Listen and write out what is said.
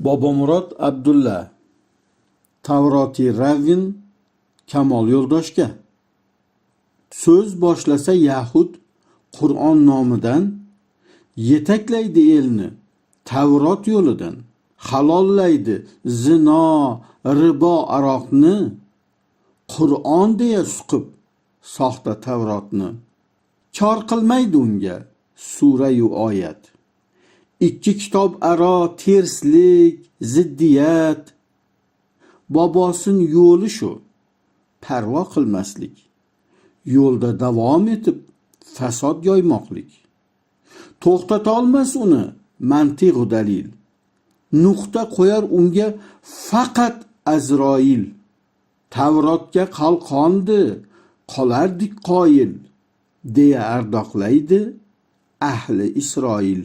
Bobomurod Abdulla Tavroti Ravin Kamol Yo'ldoshga so'z boshlasa Yahud Qur'on nomidan yetaklaydi elni Tavrot yo'lidan, halollaydi zino, ribo, aroqni, Qur'on deya suqib soxta Tavrotni. Chor qilmaydi unga sura-yu oyat. Ikki kitob aro terslik, ziddiyat. Bobosin yo'li shu, parvo qilmaslik. Yo'lda davom etib fasod yoymoqlik. To'xtatolmas uni mantiq va dalil. Nuqta qo'yar unga faqat Azroil. Tavrotga qalqondi, qolardik qoyil, deya ardoqlaydi ahli Isroil.